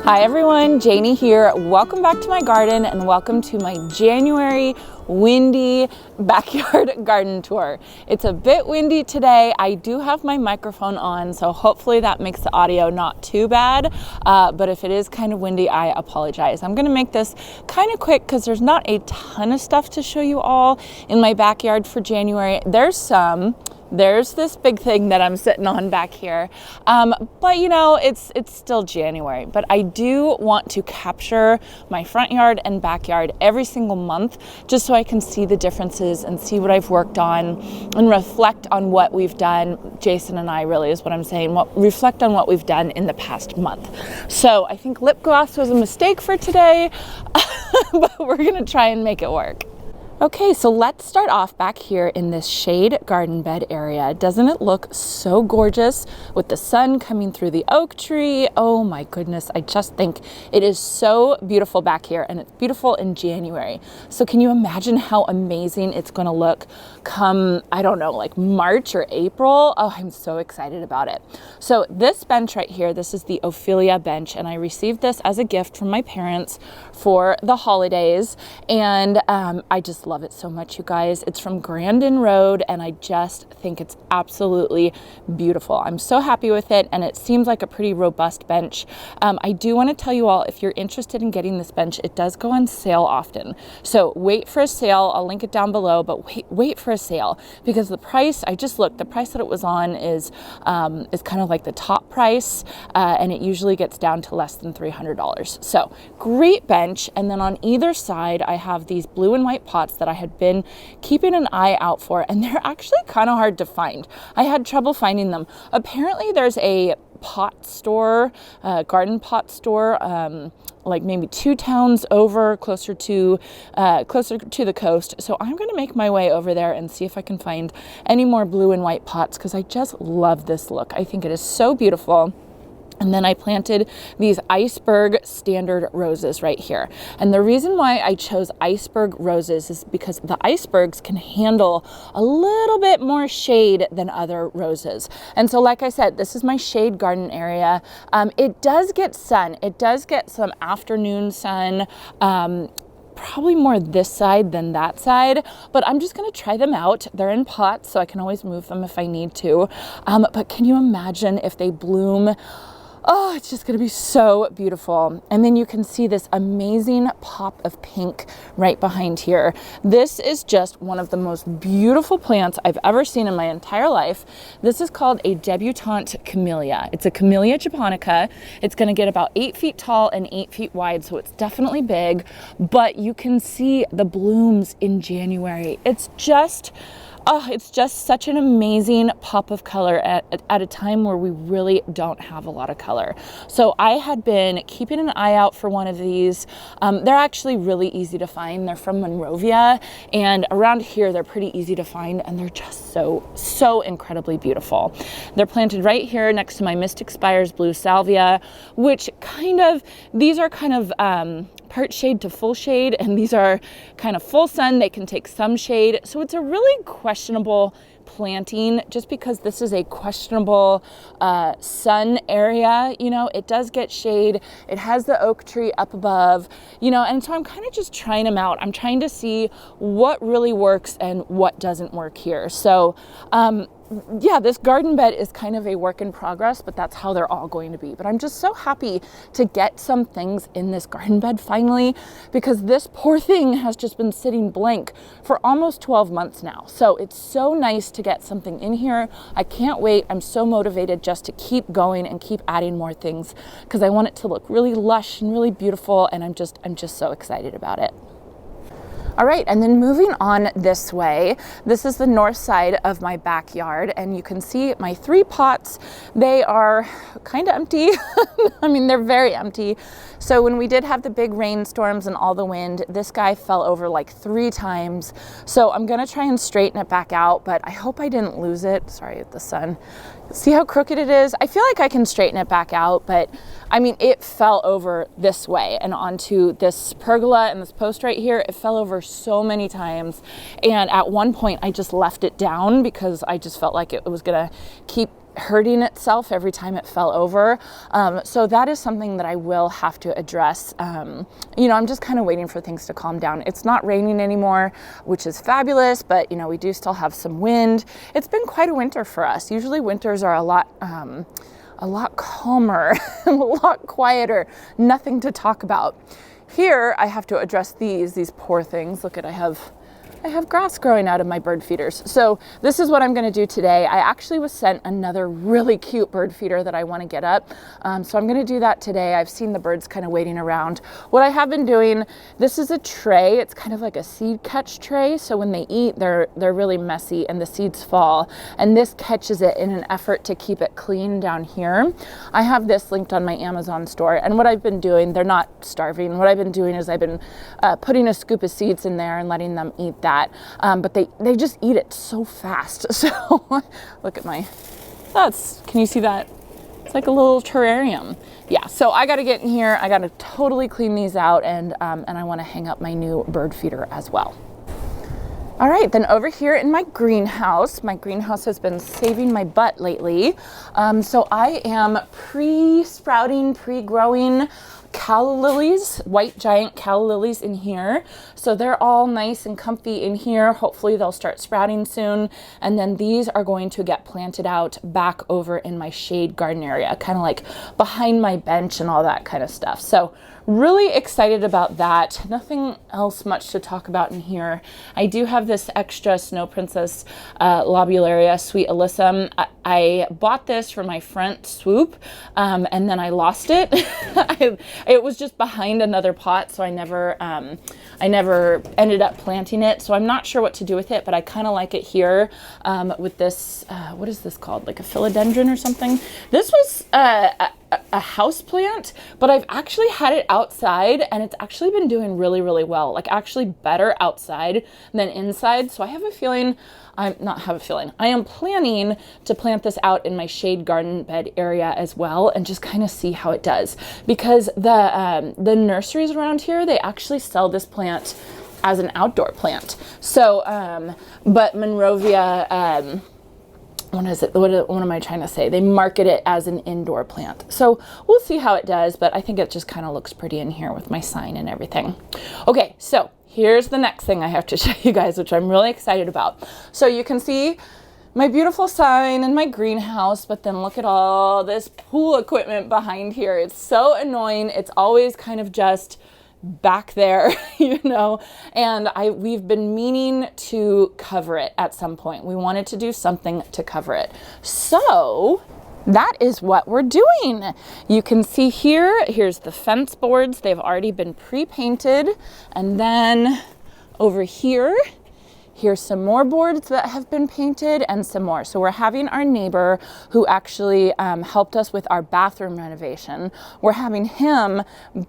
Hi everyone, Janey here. Welcome back to my garden and welcome to my January windy backyard garden tour. It's a bit windy today. I do have my microphone on, so hopefully that makes the audio not too bad. But if it is kind of windy, I apologize. I'm gonna make this kind of quick because there's not a ton of stuff to show you all in my backyard for January. There's this big thing that I'm sitting on back here, but you know, it's still January. But I do want to capture my front yard and backyard every single month, just so I can see the differences and see what I've worked on and reflect on what we've done. Jason and I really is what I'm saying. Reflect on what we've done in the past month. So I think lip gloss was a mistake for today, but we're gonna try and make it work. Okay, so let's start off back here in this shade garden bed area. Doesn't it look so gorgeous with the sun coming through the oak tree? Oh my goodness, I just think it is so beautiful back here, and it's beautiful in January. So can you imagine how amazing it's gonna look come, I don't know, like March or April? Oh, I'm so excited about it. So this bench right here, this is the Ophelia bench, and I received this as a gift from my parents for the holidays, and I just love it so much, you guys. It's from Grandin Road, and I just think it's absolutely beautiful. I'm so happy with it, and it seems like a pretty robust bench. I do want to tell you all, if you're interested in getting this bench, it does go on sale often. So wait for a sale. I'll link it down below, but wait for a sale, because the price, I just looked, the price that it was on is kind of like the top price, and it usually gets down to less than $300. So great bench. And then on either side, I have these blue and white pots that I had been keeping an eye out for, and they're actually kind of hard to find. I had trouble finding them. Apparently there's a pot store, garden pot store, like maybe 2 towns over, closer to the coast. So I'm going to make my way over there and see if I can find any more blue and white pots, because I just love this look. I think it is so beautiful. And then I planted these iceberg standard roses right here. And the reason why I chose iceberg roses is because the icebergs can handle a little bit more shade than other roses. And so, like I said, this is my shade garden area. It does get sun. It does get some afternoon sun. Probably more this side than that side, but I'm just going to try them out. They're in pots, so I can always move them if I need to. But can you imagine if they bloom? Oh, it's just going to be so beautiful. And then you can see this amazing pop of pink right behind here. This is just one of the most beautiful plants I've ever seen in my entire life. This is called a debutante camellia. It's a Camellia japonica. It's going to get about 8 feet tall and 8 feet wide, so it's definitely big, but you can see the blooms in January. It's just such an amazing pop of color at a time where we really don't have a lot of color. So I had been keeping an eye out for one of these. They're actually really easy to find. They're from Monrovia, and around here they're pretty easy to find, and they're just so incredibly beautiful. They're planted right here next to my Mystic Spires blue salvia, which these are kind of part shade to full shade, and these are kind of full sun. They can take some shade. So it's a really questionable planting, just because this is a questionable sun area. You know, it does get shade. It has the oak tree up above, you know, and so I'm kind of just trying them out. I'm trying to see what really works and what doesn't work here. So yeah, this garden bed is kind of a work in progress, but that's how they're all going to be. But I'm just so happy to get some things in this garden bed finally, because this poor thing has just been sitting blank for almost 12 months now. So it's so nice to get something in here. I can't wait. I'm so motivated just to keep going and keep adding more things, because I want it to look really lush and really beautiful, and I'm just so excited about it. All right, and then moving on this way, this is the north side of my backyard, and you can see my 3 pots. They are kind of empty. I mean, they're very empty. So when we did have the big rainstorms and all the wind, this guy fell over like 3 times. So I'm gonna try and straighten it back out, but I hope I didn't lose it. Sorry, the sun. See how crooked it is? I feel like I can straighten it back out, but I mean, it fell over this way and onto this pergola and this post right here. It fell over over so many times. And at one point I just left it down because I just felt like it was gonna keep hurting itself every time it fell over. So that is something that I will have to address. You know, I'm just kind of waiting for things to calm down. It's not raining anymore, which is fabulous, but you know, we do still have some wind. It's been quite a winter for us. Usually winters are a lot calmer, a lot quieter, nothing to talk about. Here, I have to address these poor things. Look at, I have grass growing out of my bird feeders. So this is what I'm gonna do today. I actually was sent another really cute bird feeder that I wanna get up. So I'm gonna do that today. I've seen the birds kind of waiting around. What I have been doing, this is a tray. It's kind of like a seed catch tray. So when they eat, they're really messy and the seeds fall. And this catches it in an effort to keep it clean down here. I have this linked on my Amazon store. And what I've been doing, they're not starving. What I've been doing is I've been putting a scoop of seeds in there and letting them eat that. But they just eat it so fast. So look at can you see that? It's like a little terrarium. Yeah, so I gotta get in here. I gotta totally clean these out, and I wanna hang up my new bird feeder as well. All right, then over here in my greenhouse has been saving my butt lately. So I am pre-sprouting, pre-growing calla lilies, white giant calla lilies in here. So they're all nice and comfy in here. Hopefully they'll start sprouting soon. And then these are going to get planted out back over in my shade garden area, kind of like behind my bench and all that kind of stuff. So really excited about that. Nothing else much to talk about in here. I do have this extra Snow Princess lobularia Sweet Alyssum. I bought this for my front swoop, and then I lost it. It was just behind another pot, so I never ended up planting it. So I'm not sure what to do with it, but I kind of like it here with this, what is this called? Like a philodendron or something? This was a house plant, but I've actually had it outside and it's actually been doing really, really well. Like actually better outside than inside. So I have a feeling, I am planning to plant this out in my shade garden bed area as well and just kind of see how it does. Because the nurseries around here, they actually sell this plant as an outdoor plant. So, but Monrovia, what is it? What am I trying to say? They market it as an indoor plant. So we'll see how it does, but I think it just kind of looks pretty in here with my sign and everything. Okay, so here's the next thing I have to show you guys, which I'm really excited about. So you can see my beautiful sign and my greenhouse, but then look at all this pool equipment behind here. It's so annoying. It's always kind of just back there, you know, and we've been meaning to cover it at some point. We wanted to do something to cover it. So that is what we're doing. You can see here's the fence boards. They've already been pre-painted. And then over here, here's some more boards that have been painted and some more. So we're having our neighbor who actually helped us with our bathroom renovation. We're having him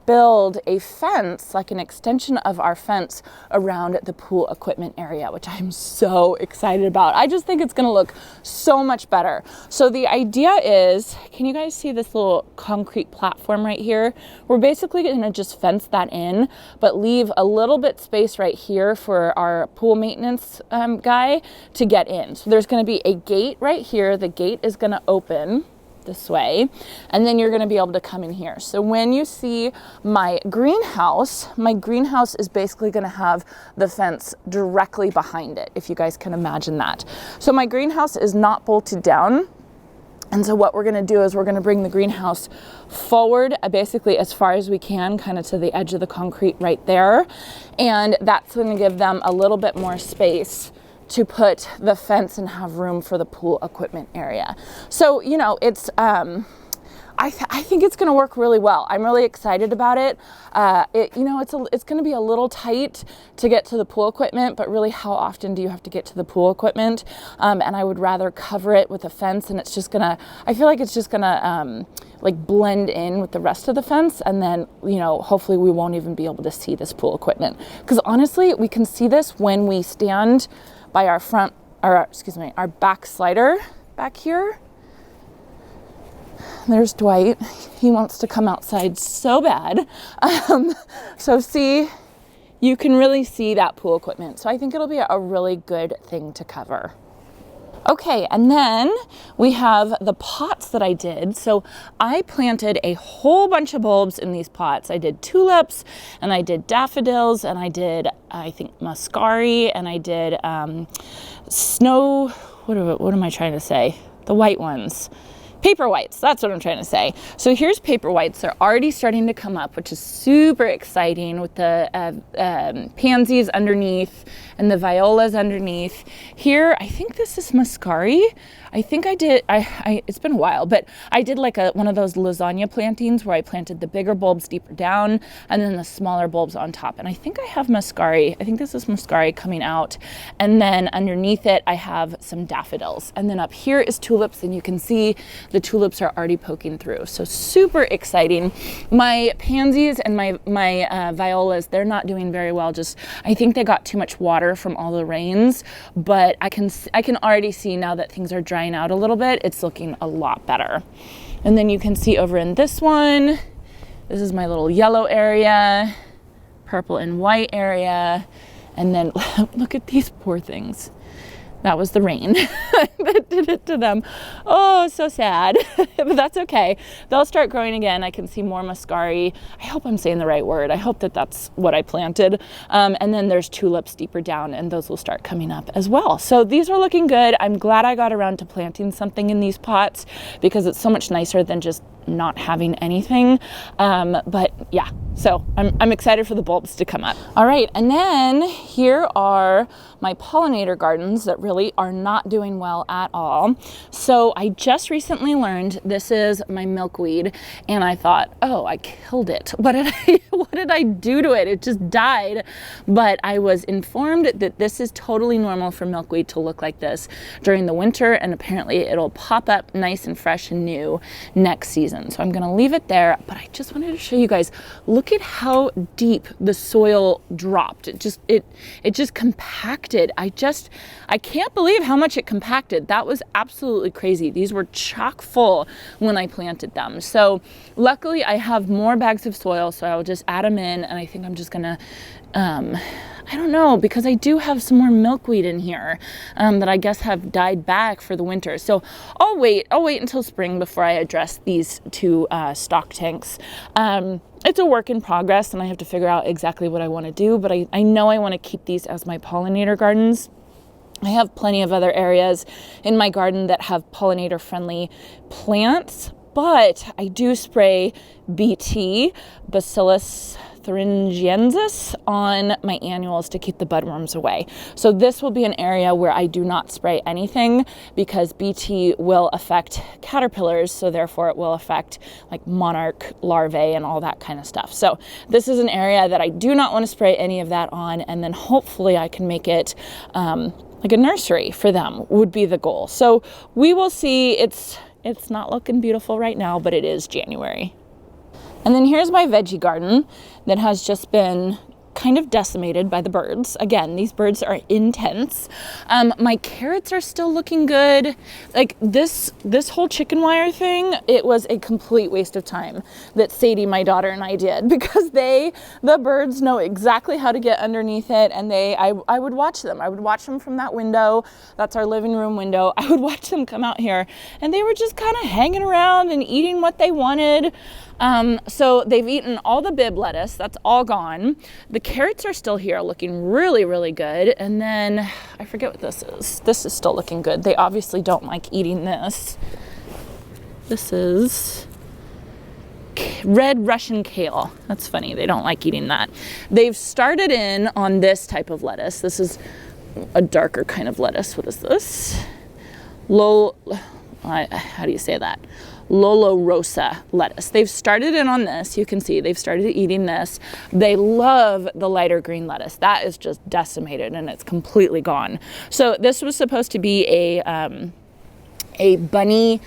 build a fence, like an extension of our fence around the pool equipment area, which I'm so excited about. I just think it's gonna look so much better. So the idea is, can you guys see this little concrete platform right here? We're basically gonna just fence that in, but leave a little bit space right here for our pool maintenance guy to get in. So there's going to be a gate right here. The gate is going to open this way, and then you're going to be able to come in here. So when you see my greenhouse is basically going to have the fence directly behind it, if you guys can imagine that. So my greenhouse is not bolted down. And so what we're gonna do is we're gonna bring the greenhouse forward basically as far as we can, kind of to the edge of the concrete right there. And that's gonna give them a little bit more space to put the fence and have room for the pool equipment area. So, you know, it's, I think it's going to work really well. I'm really excited about it. You know, it's going to be a little tight to get to the pool equipment, but really how often do you have to get to the pool equipment? And I would rather cover it with a fence, and it's just going to, I feel like it's just going to like blend in with the rest of the fence. And then, you know, hopefully we won't even be able to see this pool equipment. Because honestly, we can see this when we stand by our our back slider back here. There's Dwight. He wants to come outside so bad. So see, you can really see that pool equipment. So I think it'll be a really good thing to cover. Okay, and then we have the pots that I did. So I planted a whole bunch of bulbs in these pots. I did tulips, and I did daffodils, and I did, I think, muscari, and I did snow, what am I trying to say? The white ones. Paper whites, that's what I'm trying to say. So here's paper whites. They're already starting to come up, which is super exciting, with the pansies underneath and the violas underneath. Here, I think this is muscari. I think I did, it's been a while, but I did like one of those lasagna plantings where I planted the bigger bulbs deeper down and then the smaller bulbs on top. And I think I have muscari. I think this is muscari coming out. And then underneath it, I have some daffodils. And then up here is tulips, and you can see the tulips are already poking through. So super exciting. My pansies and my violas, they're not doing very well. I think they got too much water from all the rains, but I can already see now that things are drying out a little bit, it's looking a lot better. And then you can see over in this one, this is my little yellow area, purple and white area, and then look at these poor things. That was the rain that did it to them. Oh, so sad, but that's okay. They'll start growing again. I can see more muscari. I hope I'm saying the right word. I hope that that's what I planted. And then there's tulips deeper down, and those will start coming up as well. So these are looking good. I'm glad I got around to planting something in these pots because it's so much nicer than just not having anything. But yeah, so I'm excited for the bulbs to come up. All right, and then here are my pollinator gardens that really are not doing well at all. So I just recently learned this is my milkweed, and I thought, oh, I killed it. What did I do to it? It just died. But I was informed that this is totally normal for milkweed to look like this during the winter, and apparently it'll pop up nice and fresh and new next season. So I'm gonna leave it there, but I just wanted to show you guys, look at how deep the soil dropped. It just compacted. I can't believe how much it compacted. That was absolutely crazy. These were chock full when I planted them. So luckily I have more bags of soil, so I'll just add them in, and I think I'm just gonna, I don't know, because I do have some more milkweed in here that I guess have died back for the winter. So I'll wait until spring before I address these two stock tanks. It's a work in progress, and I have to figure out exactly what I want to do, but I know I want to keep these as my pollinator gardens. I have plenty of other areas in my garden that have pollinator-friendly plants, but I do spray BT, Bacillus thuringiensis, on my annuals to keep the budworms away. So this will be an area where I do not spray anything because BT will affect caterpillars, so therefore it will affect like monarch larvae and all that kind of stuff. So this is an area that I do not want to spray any of that on, and then hopefully I can make it like a nursery for them would be the goal. So we will see. It's not looking beautiful right now, but it is January. And then here's my veggie garden that has just been kind of decimated by the birds. Again, these birds are intense. My carrots are still looking good. Like this whole chicken wire thing, it was a complete waste of time that Sadie, my daughter, and I did, because the birds know exactly how to get underneath it, and I would watch them. I would watch them from that window. That's our living room window. I would watch them come out here, and they were just kind of hanging around and eating what they wanted. So they've eaten all the Bib lettuce. That's all gone. The carrots are still here, looking really, really good. And then I forget what this is. This is still looking good. They obviously don't like eating this. This is red Russian kale. That's funny. They don't like eating that. They've started in on this type of lettuce. This is a darker kind of lettuce. What is this? How do you say that? Lolo Rosa lettuce. They've started in on this. You can see they've started eating this. They love the lighter green lettuce. That is just decimated, and it's completely gone. So this was supposed to be a bunny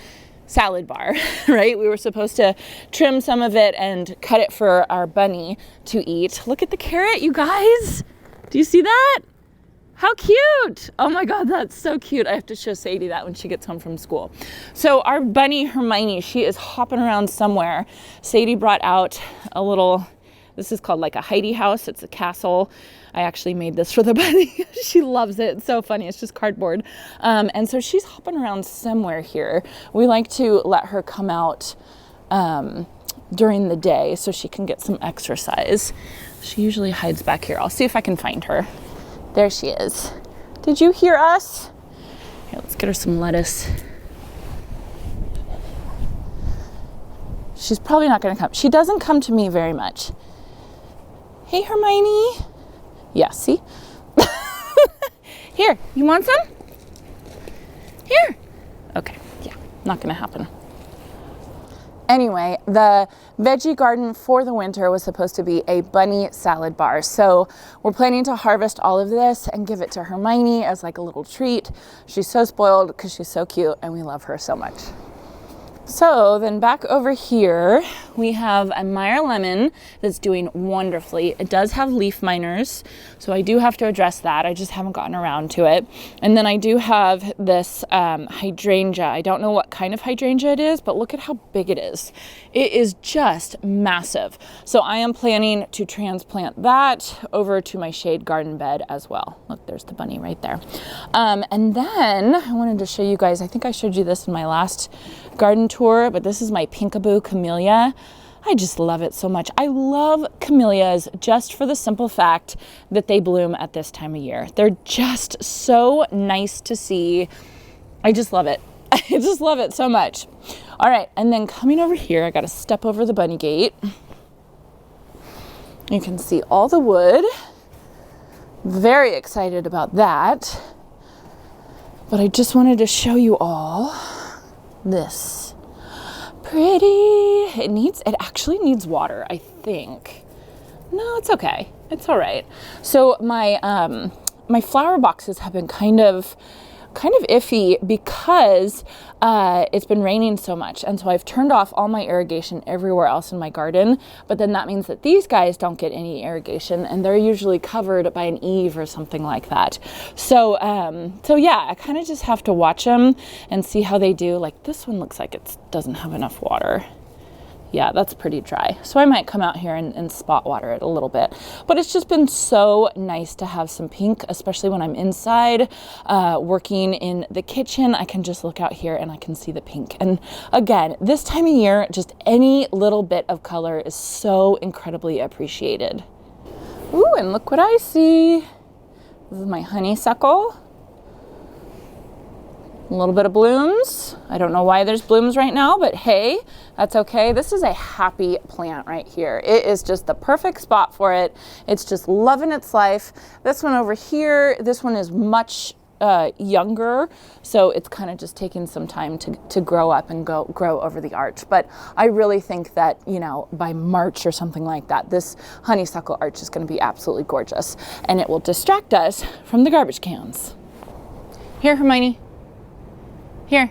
salad bar, right? We were supposed to trim some of it and cut it for our bunny to eat. Look at the carrot, you guys. Do you see that? How cute! Oh my God, that's so cute. I have to show Sadie that when she gets home from school. So our bunny Hermione, she is hopping around somewhere. Sadie brought out a little This is called like a Heidi house. It's a castle. I actually made this for the bunny. She loves it. It's so funny. It's just cardboard. And so she's hopping around somewhere here. We like to let her come out during the day so she can get some exercise. She usually hides back here. I'll see if I can find her. There she is. Did you hear us? Here, let's get her some lettuce. She's probably not going to come. She doesn't come to me very much. Hey, Hermione. Yeah, see? Here, you want some? Here. Okay, yeah, not going to happen. Anyway, the veggie garden for the winter was supposed to be a bunny salad bar. So we're planning to harvest all of this and give it to Hermione as like a little treat. She's so spoiled because she's so cute and we love her so much. So then back over here, we have a Meyer lemon that's doing wonderfully. It does have leaf miners, so I do have to address that. I just haven't gotten around to it. And then I do have this hydrangea. I don't know what kind of hydrangea it is, but look at how big it is. It is just massive. So I am planning to transplant that over to my shade garden bed as well. Look, there's the bunny right there. And then I wanted to show you guys, I think I showed you this in my last garden tour, but this is my Pinkaboo camellia. I just love it so much. I love camellias just for the simple fact that they bloom at this time of year. They're just so nice to see. I just love it. I just love it so much. All right, and then coming over here, I got to step over the bunny gate. You can see all the wood. Very excited about that. But I just wanted to show you all this. Pretty. It actually needs water, I think. No, it's okay. It's all right. So my my flower boxes have been kind of iffy because it's been raining so much, and so I've turned off all my irrigation everywhere else in my garden, but then that means that these guys don't get any irrigation, and they're usually covered by an eave or something like that. So yeah, I kind of just have to watch them and see how they do. Like this one looks like it doesn't have enough water. Yeah, that's pretty dry. So I might come out here and spot water it a little bit. But it's just been so nice to have some pink, especially when I'm inside working in the kitchen. I can just look out here and I can see the pink. And again, this time of year, just any little bit of color is so incredibly appreciated. Ooh, and look what I see. This is my honeysuckle. A little bit of blooms. I don't know why there's blooms right now, but hey, that's okay. This is a happy plant right here. It is just the perfect spot for it. It's just loving its life. This one over here, this one is much younger, so it's kind of just taking some time to grow up and grow over the arch. But I really think that, you know, by March or something like that, this honeysuckle arch is going to be absolutely gorgeous, and it will distract us from the garbage cans. Here, Hermione. Here.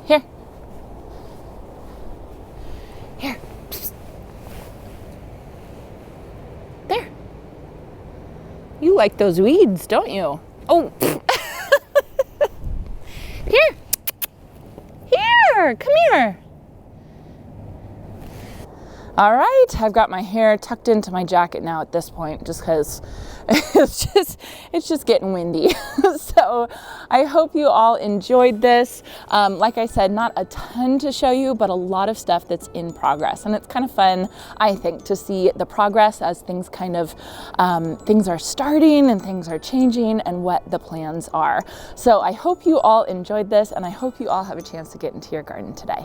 Here. Here. Psst. There. You like those weeds, don't you? Oh. Here. Here. Come here. All right, I've got my hair tucked into my jacket now at this point, just because it's just getting windy. So I hope you all enjoyed this. Like I said, not a ton to show you, but a lot of stuff that's in progress. And it's kind of fun, I think, to see the progress as things kind of, things are starting and things are changing and what the plans are. So I hope you all enjoyed this, and I hope you all have a chance to get into your garden today.